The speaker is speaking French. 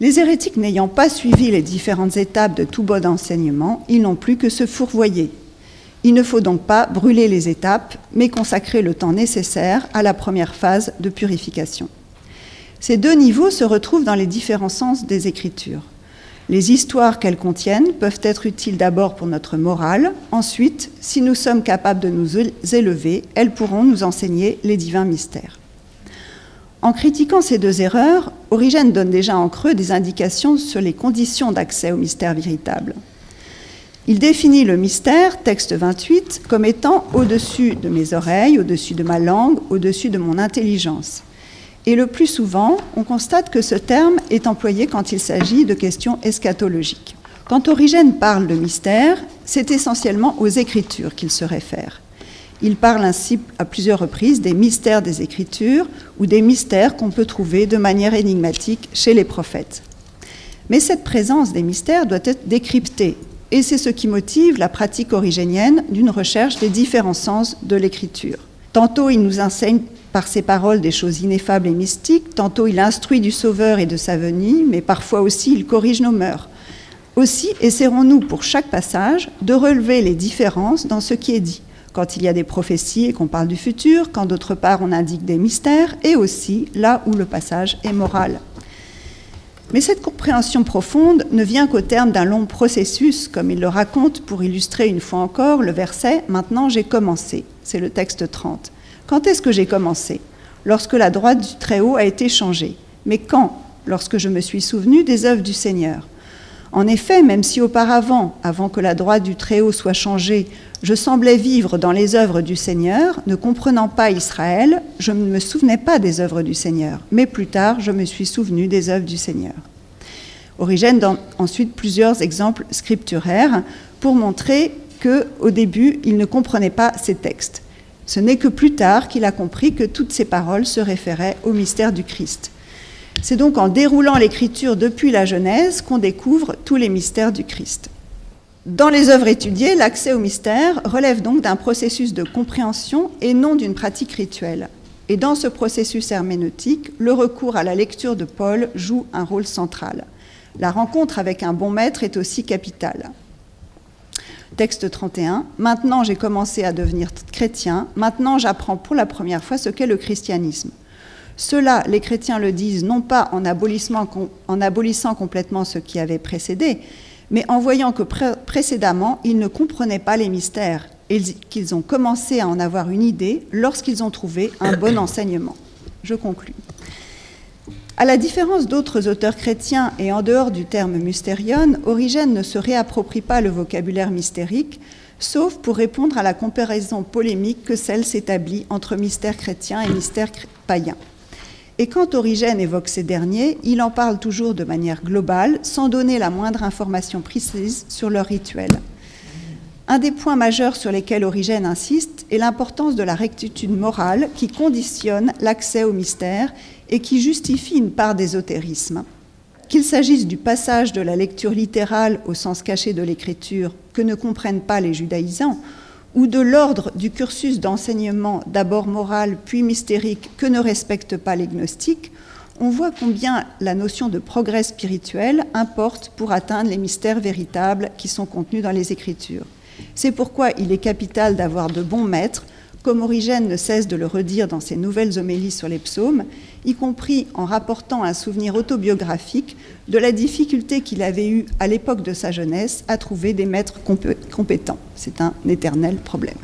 Les hérétiques n'ayant pas suivi les différentes étapes de tout bon enseignement, ils n'ont plus que se fourvoyer. Il ne faut donc pas brûler les étapes, mais consacrer le temps nécessaire à la première phase de purification. Ces deux niveaux se retrouvent dans les différents sens des Écritures. Les histoires qu'elles contiennent peuvent être utiles d'abord pour notre morale. Ensuite, si nous sommes capables de nous élever, elles pourront nous enseigner les divins mystères. En critiquant ces deux erreurs, Origène donne déjà en creux des indications sur les conditions d'accès au mystère véritable. Il définit le mystère, texte 28, comme étant au-dessus de mes oreilles, au-dessus de ma langue, au-dessus de mon intelligence. Et le plus souvent, on constate que ce terme est employé quand il s'agit de questions eschatologiques. Quand Origène parle de mystère, c'est essentiellement aux Écritures qu'il se réfère. Il parle ainsi à plusieurs reprises des mystères des Écritures ou des mystères qu'on peut trouver de manière énigmatique chez les prophètes. Mais cette présence des mystères doit être décryptée, et c'est ce qui motive la pratique origénienne d'une recherche des différents sens de l'Écriture. Tantôt il nous enseigne par ses paroles des choses ineffables et mystiques, tantôt il instruit du Sauveur et de sa venue, mais parfois aussi il corrige nos mœurs. Aussi, essaierons-nous pour chaque passage de relever les différences dans ce qui est dit, quand il y a des prophéties et qu'on parle du futur, quand d'autre part on indique des mystères, et aussi là où le passage est moral. Mais cette compréhension profonde ne vient qu'au terme d'un long processus, comme il le raconte pour illustrer une fois encore le verset « Maintenant j'ai commencé ». C'est le texte 30. Quand est-ce que j'ai commencé? Lorsque la droite du Très-Haut a été changée. Mais quand? Lorsque je me suis souvenu des œuvres du Seigneur. En effet, même si auparavant, avant que la droite du Très-Haut soit changée, je semblais vivre dans les œuvres du Seigneur, ne comprenant pas Israël, je ne me souvenais pas des œuvres du Seigneur, mais plus tard, je me suis souvenu des œuvres du Seigneur. Origène donne ensuite plusieurs exemples scripturaires pour montrer qu'au début, il ne comprenait pas ces textes. Ce n'est que plus tard qu'il a compris que toutes ces paroles se référaient au mystère du Christ. C'est donc en déroulant l'Écriture depuis la Genèse qu'on découvre tous les mystères du Christ. Dans les œuvres étudiées, l'accès au mystère relève donc d'un processus de compréhension et non d'une pratique rituelle. Et dans ce processus herméneutique, le recours à la lecture de Paul joue un rôle central. La rencontre avec un bon maître est aussi capitale. Texte 31, « Maintenant j'ai commencé à devenir chrétien, maintenant j'apprends pour la première fois ce qu'est le christianisme. Cela, les chrétiens le disent non pas en abolissant complètement ce qui avait précédé, mais en voyant que précédemment, ils ne comprenaient pas les mystères et qu'ils ont commencé à en avoir une idée lorsqu'ils ont trouvé un bon enseignement. » Je conclus. À la différence d'autres auteurs chrétiens et en dehors du terme mystérion, Origène ne se réapproprie pas le vocabulaire mystérique, sauf pour répondre à la comparaison polémique que celle s'établit entre mystère chrétien et mystère païen. Et quand Origène évoque ces derniers, il en parle toujours de manière globale, sans donner la moindre information précise sur leur rituel. Un des points majeurs sur lesquels Origène insiste est l'importance de la rectitude morale qui conditionne l'accès au mystère et qui justifie une part d'ésotérisme. Qu'il s'agisse du passage de la lecture littérale au sens caché de l'écriture que ne comprennent pas les judaïsants, ou de l'ordre du cursus d'enseignement d'abord moral puis mystérique que ne respectent pas les gnostiques, on voit combien la notion de progrès spirituel importe pour atteindre les mystères véritables qui sont contenus dans les Écritures. C'est pourquoi il est capital d'avoir de bons maîtres, comme Origène ne cesse de le redire dans ses nouvelles homélies sur les psaumes, y compris en rapportant un souvenir autobiographique de la difficulté qu'il avait eue à l'époque de sa jeunesse à trouver des maîtres compétents. C'est un éternel problème.